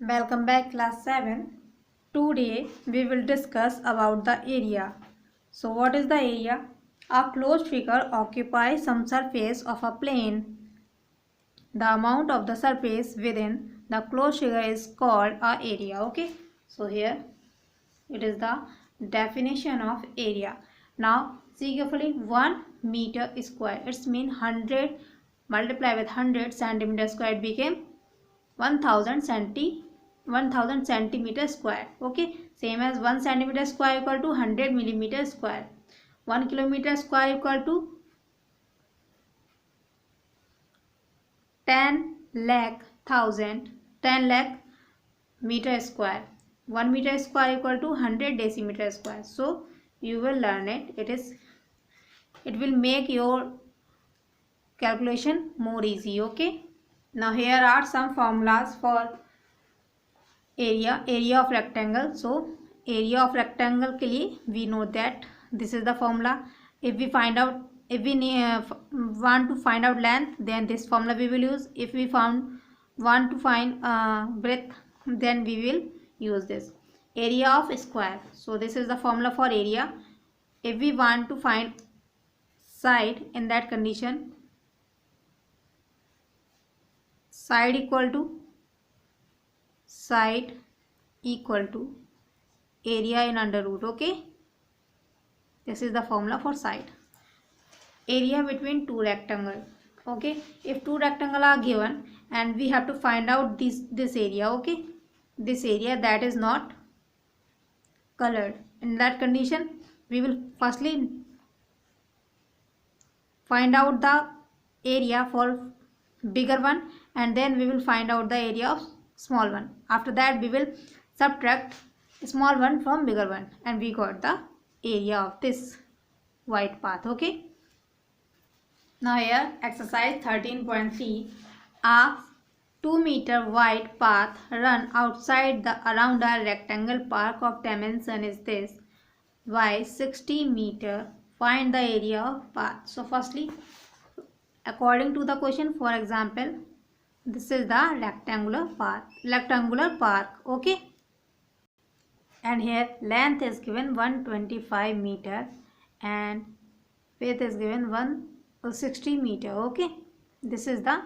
Welcome back class 7. Today we will discuss about the area. So what is the area? A closed figure occupies some surface of a plane. The amount of the surface within the closed figure is called a area. Okay. So here it is the definition of area. Now see carefully, 1 meter square. It's mean 100 multiply with 100 centimeter square, it became 1000 centimeter square. Okay, same as 1 centimeter square equal to 100 millimeter square. 1 kilometer square equal to 10 lakh meter square. 1 meter square equal to 100 decimeter square. So you will learn it. It will make your calculation more easy. Okay, now here are some formulas for area of rectangle. So area of rectangle के लिए we know that this is the formula. If we want to find out length, then this formula we will use. If we want to find breadth, then we will use this area of square. So this is the formula for area. If we want to find side, in that condition side equal to area in under root. Okay, this is the formula for side. Area between two rectangle. Okay, if two rectangle are given and we have to find out this area. Okay, this area that is not colored, in that condition we will firstly find out the area for bigger one, and then we will find out the area of small one. After that we will subtract small one from bigger one, and we got the area of this white path. Okay, now here exercise 13.3. A 2-meter wide path run outside the around a rectangle park of dimension is this by 60 meter. Find the area of path. So firstly, according to the question, for example, this is the rectangular park. Okay, and here length is given 125 meter and width is given 160 meter. Okay, this is the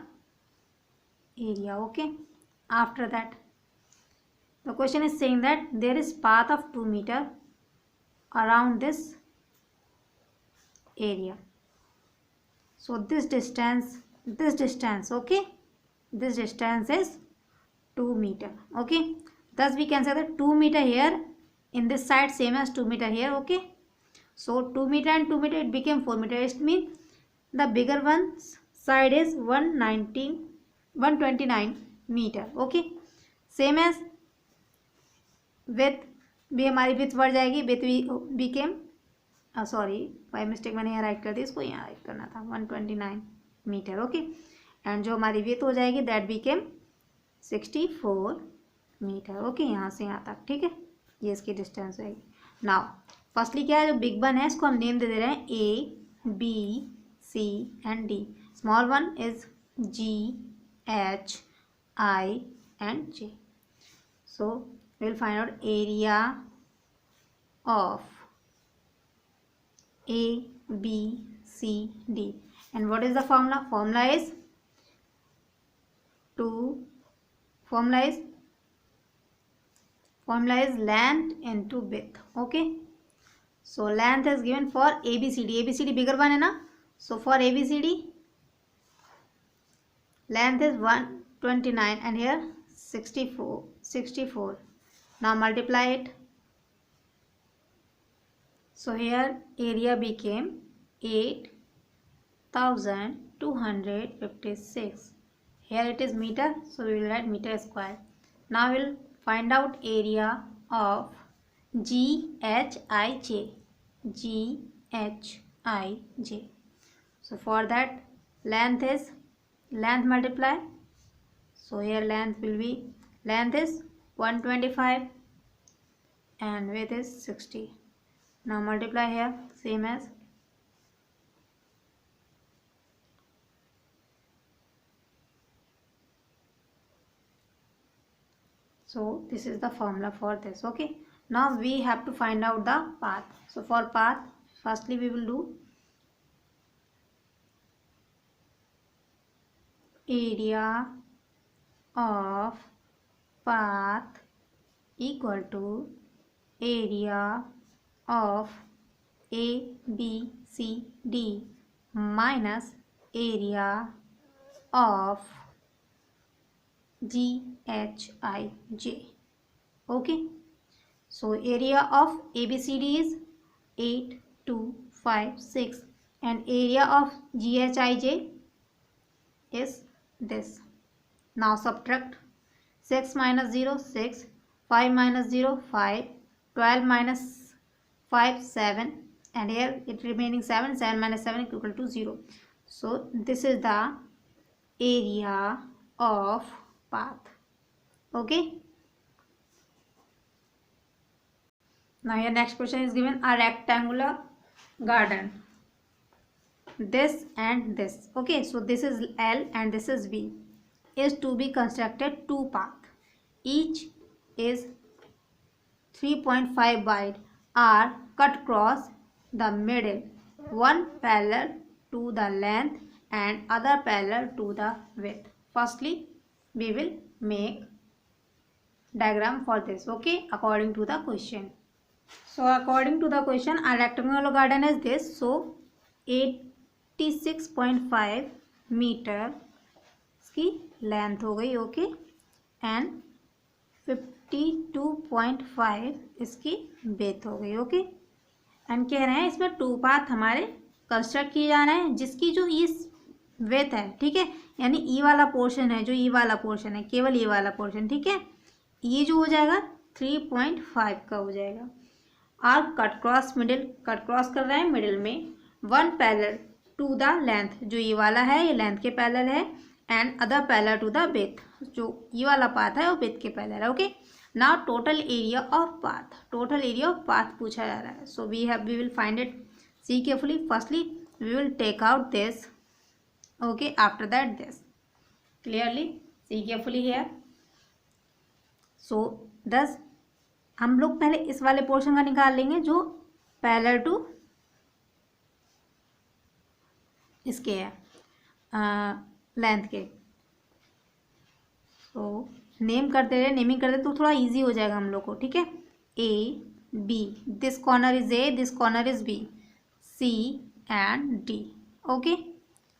area. Okay, after that the question is saying that there is path of 2 meter around this area. So this distance, okay, this distance is 2 meter. Okay, thus we can say that 2 meter here in this side same as 2 meter here. Okay, so 2 meter and 2 meter, it became 4 meter. It means the bigger one's side is 129 meter. Okay, same as width भी हमारी width बढ़ जाएगी. Width became sorry by mistake मैंने यहाँ right कर दी, इसको यहाँ right करना था 129 मीटर. ओके, एंड जो हमारी विड्थ हो जाएगी दैट बिकेम 64 मीटर. ओके, यहाँ से यहाँ तक. ठीक है, ये इसकी डिस्टेंस रहेगी. नाउ फर्स्टली क्या है, जो बिग वन है इसको हम नेम दे दे रहे हैं A B C and D. Small one is G H I and J. So will find out area of A, B, C, D. And what is the formula? Formula is length into width. Okay, so length is given for ABCD. ABCD bigger one है ना, so for ABCD length is 129 and here 64. Now multiply it. So here area became 8256. Here it is meter, so we will write meter square. Now we will find out area of GHIJ. So for that length multiply. So here length is 125 and width is 60. Now multiply here same as. So this is the formula for this. Okay, now we have to find out the path. So for path, firstly we will do area of path equal to area of A, B, C, D minus area of G, H, I, J. Okay, so area of ABCD is 8, 2, 5, 6 and area of GHIJ is this. Now subtract 6 minus 0, 6, 5 minus 0, 5, 12 minus 5, 7 and here it remaining 7, 7 minus 7 equal to 0. So this is the area of path. Okay. Now your next question is given a rectangular garden. This and this. Okay, so this is L and this is B. Is to be constructed two paths. Each is 3.5 wide are cut across the middle, one parallel to the length and other parallel to the width. Firstly, we will make diagram for this. Okay, according to the question. So according to the question, a rectangular garden is this. So 86.5 metre इसकी length हो गई. Okay, and 52.5 इसकी Beth हो गई. Okay, and कह रहे हैं इसमें टू पाथ हमारे कंस्ट्रक्ट किए जा रहे हैं जिसकी जो इस वेथ है, ठीक है, यानी ई वाला पोर्शन है, जो ई वाला पोर्शन है, केवल ई वाला पोर्शन, ठीक है, ये जो हो जाएगा 3.5 का हो जाएगा. और cut cross middle, cut cross कर रहे हैं मिडिल में, one parallel to the length, जो ये वाला है ये लेंथ के पैरेलल है, and other parallel to the width, जो ये वाला पाथ है वो विड्थ के पैरेलल है. Okay, now total area of path, total area of path पूछा जा रहा है. So we will find it. See carefully. Firstly we will take out this. Okay, after that this. Clearly see carefully here. So दस हम लोग पहले इस वाले पोर्शन का निकाल लेंगे जो पैरेलल टू इसके है लेंथ के. तो नेम करते रहे, नेमिंग करते तो थोड़ा इजी हो जाएगा हम लोग को. ठीक है, A B, this corner is A, this corner is B, C and D. Okay,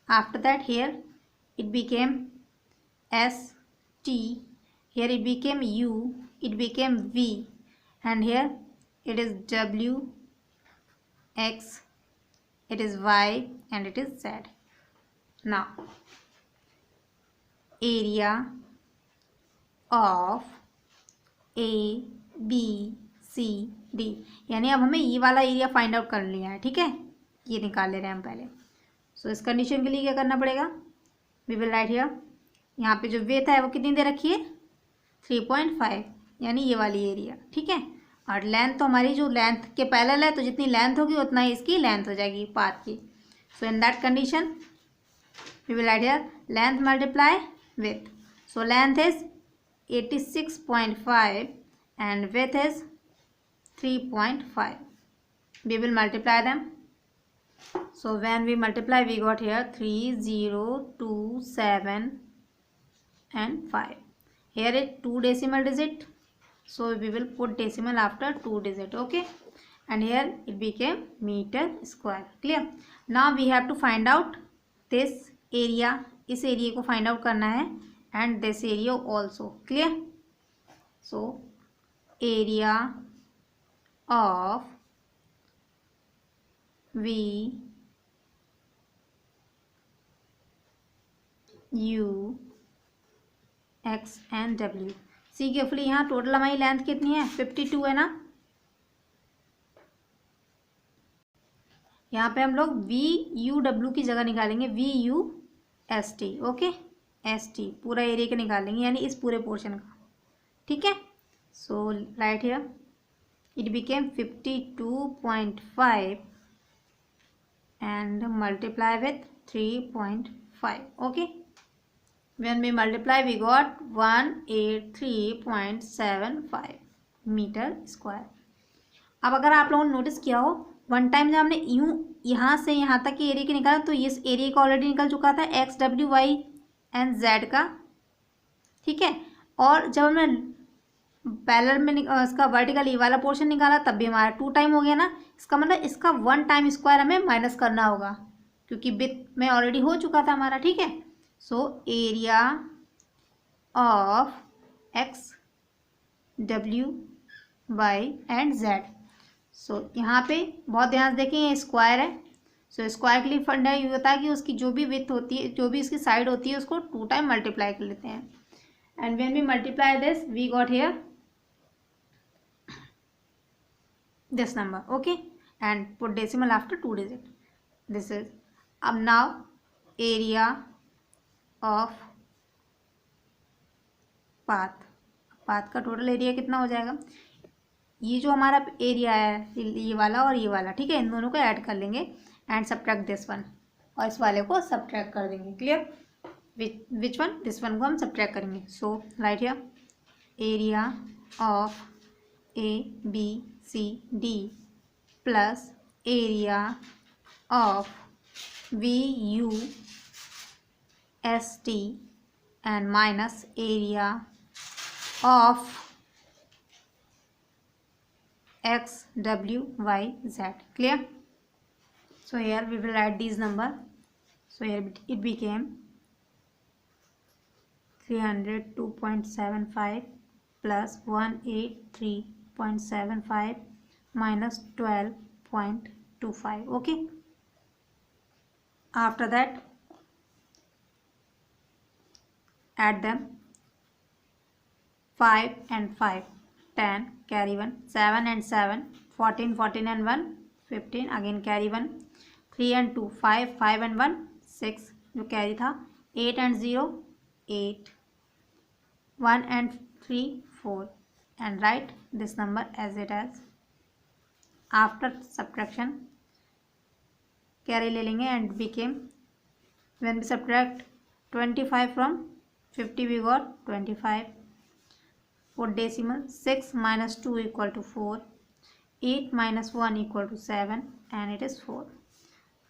after that here it became S T, here it became U, it became V, and here it is W, X, it is Y, and it is Z. Now area of A B C D, यानी अब हमें ये वाला area find out कर लिया है. ठीक है, ये निकाल ले रहे हैं हम पहले. सो इस कंडीशन के लिए क्या करना पड़ेगा, वी विल राइट हियर. यहाँ पे जो वेथ है वो कितनी दे रखी है, 3.5, यानी ये वाली एरिया. ठीक है, और लेंथ तो हमारी जो लेंथ के पैरेलल है, तो जितनी लेंथ होगी उतना ही इसकी लेंथ हो जाएगी पाथ की. So in that condition we will write here length multiply with. So length is 86.5 and width is 3.5. We will multiply them. So when we multiply, we got here 3, 0, 2, 7 and 5. Here is 2 decimal digit, so we will put decimal after 2 digit. Okay, and here it became meter square. Clear? Now we have to find out this area. इस area को find out करना है, and this area also. Clear? So area of V U X and W. See carefully. यहाँ total हमारी length कितनी है, 52 है ना. यहाँ पे हम लोग V U W की जगह निकालेंगे V U S T. Okay, S T पूरा एरिया का निकालेंगे, यानी इस पूरे पोर्शन का. ठीक है, सो right here it became 52.5 and multiply with 3.5. okay, when we multiply we got 183.75 metre square. अब अगर आप लोगों ने नोटिस किया हो, वन टाइम जब हमने यूं यहाँ से यहाँ तक की एरिया की निकाला तो इस एरिया का ऑलरेडी निकल चुका था X W Y and Z का, ठीक है। और जब हमने पैरेलल में इसका वर्टिकल ये वाला पोर्शन निकाला तब भी हमारा 2 टाइम हो गया ना। इसका मतलब इसका 1 टाइम स्क्वायर हमें माइनस करना होगा क्योंकि विथ में ऑलरेडी हो चुका था हमारा, ठीक है। So area of X W Y and Z. So यहाँ पे बहुत ध्यान से देखें, ये स्क्वायर है। सो स्क्वायर के लिए फंडा ये होता है कि उसकी जो भी विथ होती है, जो भी इसकी साइड होती है, उसको 2 टाइम मल्टीप्लाई कर लेते हैं। And when we multiply this we got here this number, okay, and put decimal after 2 digit. This is now area of path का टोटल एरिया कितना हो जाएगा, ये जो हमारा एरिया है ये वाला और ये वाला, ठीक है, इन दोनों को ऐड कर लेंगे एंड सब्ट्रैक्ट दिस वन, और इस वाले को सब्ट्रैक्ट कर देंगे। Clear? Which one? This one को हम सब्ट्रैक्ट करेंगे। So right here area of A B C D plus area of V U S T and minus area of X W Y Z. Clear? So here we will write these number. So here it became 302.75 plus 183.75 minus 12.25. Okay. After that, add them. 5 and 5, 10, carry 1, 7 and 7, 14, 14 and 1, 15, again carry 1, 3 and 2, 5, 5 and 1, 6 जो carry था, 8 and 0, 8, 1 and 3, 4, and write this number as it is. After subtraction carry ले लेंगे and became, when we subtract 25 from 50 we got 25. Put decimal, 6 minus 2 equal to 4, 8 minus 1 equal to 7, and it is 4.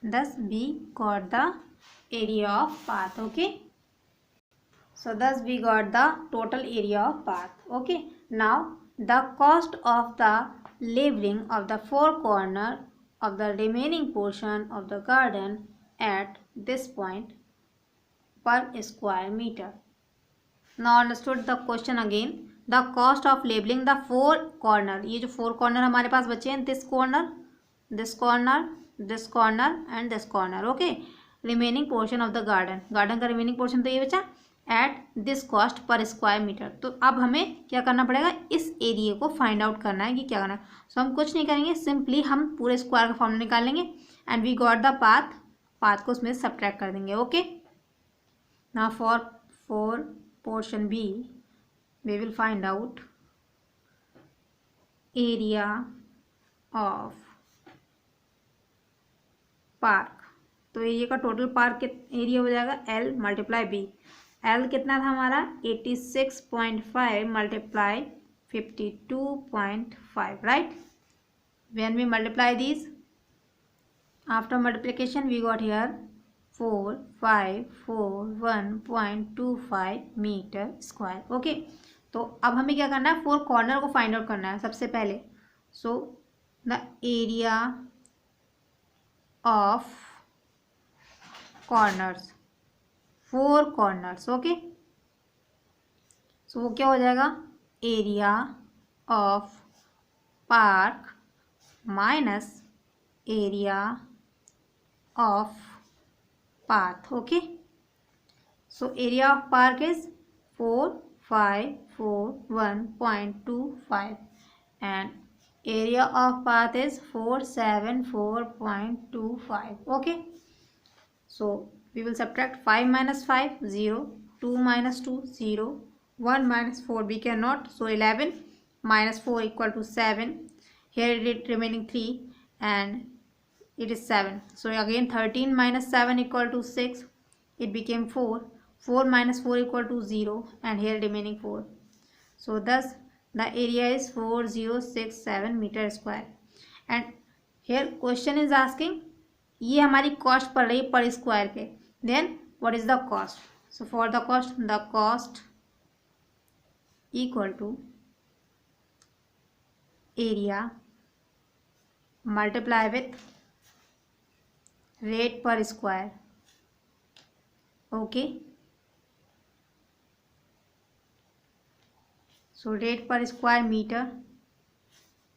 Thus we got the area of path. Okay, so thus we got the total area of path. Okay, now the cost of the leveling of the 4 corner of the remaining portion of the garden at this point per square meter. Now understood the question again. The cost of leveling the 4 corner, ये जो 4 corner हमारे पास बचे हैं, this corner, this corner, this corner and this corner. Okay, remaining portion of the garden, garden का remaining portion तो ये बचा, at this cost per square meter. तो अब हमें क्या करना पड़ेगा, इस एरिया को फाइंड आउट करना है कि क्या करना है। सो हम कुछ नहीं करेंगे, सिंपली हम पूरे स्क्वायर का फॉर्मूला निकाल लेंगे and we got the path, path को उसमें सब्ट्रैक्ट कर देंगे। Okay, now for portion B we will find out area of park। तो एरिया का टोटल पार्क एरिया हो जाएगा L मल्टीप्लाई बी। L कितना था हमारा 86.5 multiply 52.5, right. when we multiply these, after multiplication we got here 4541.25 metre square. Okay, तो अब हमें क्या करना है, 4 कॉर्नर को फाइंड आउट करना है सबसे पहले। So the area of corners, 4 corners. Okay, so वो क्या हो जाएगा, area of park minus area of path. Okay, so area of park is 4541.25 and area of path is 474.25. Okay, so we will subtract 5 minus 5 0, 2 minus 2 0, 1 minus 4 we cannot, so 11 minus 4 equal to 7. Here it is remaining 3 and it is 7. So again 13 minus 7 equal to 6. It became 4. 4 minus 4 equal to 0 and here remaining 4. So thus the area is 4067 meter square. And here question is asking ये हमारी cost पड़ रही है पर square पे. Then what is the cost? So for the cost equal to area multiply with rate per square. Okay. So rate per square meter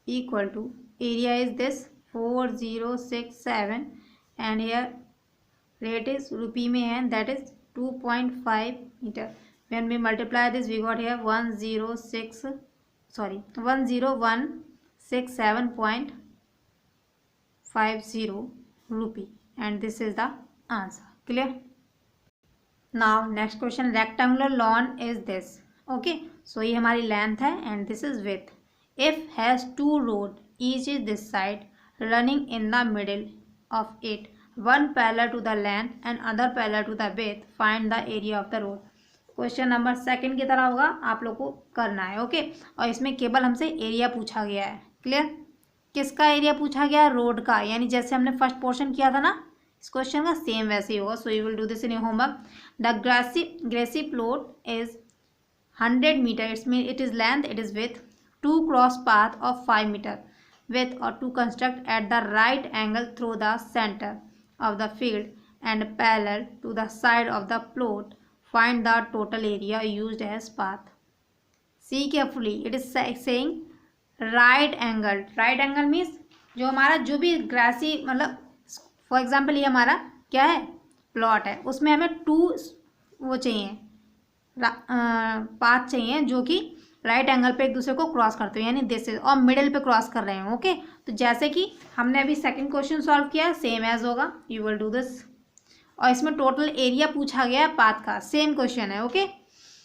equal to area is this 4067 and here rate is rupee में है that is 2.5 meter. When we multiply this we got here 10167.50 rupee and this is the answer. Clear? Now next question, rectangular lawn is this. Okay, so ये हमारी length है and this is width. If has two road, each is this side, running in the middle of it, one parallel to the length and other parallel to the width, find the area of the road. Question number second की तरह होगा, आप लोग को करना है. Okay, और इसमें केवल हमसे एरिया पूछा गया है. क्लियर? किसका एरिया पूछा गया? रोड का. यानी जैसे हमने फर्स्ट पोर्शन किया था ना, इस क्वेश्चन का सेम वैसे ही होगा. So you will do this in your homework. The grassy plot is 100 meter. It is length, it is width. Two cross path of 5 meter width or to construct at the right angle through the center of the field and parallel to the side of the plot. Find the total area used as path. See carefully. It is saying right angle. Right angle means जो हमारा जो भी grassy मतलब for example ये हमारा क्या है plot है, उसमें हमें 2 वो चाहिए पाथ चाहिए जो कि राइट एंगल पे एक दूसरे को क्रॉस करते हो, यानी दिस इज और मिडिल पे क्रॉस कर रहे हैं. ओके, तो जैसे कि हमने अभी सेकंड क्वेश्चन सॉल्व किया सेम एज होगा. You will do this. और इसमें टोटल एरिया पूछा गया है पाथ का. सेम क्वेश्चन है. ओके.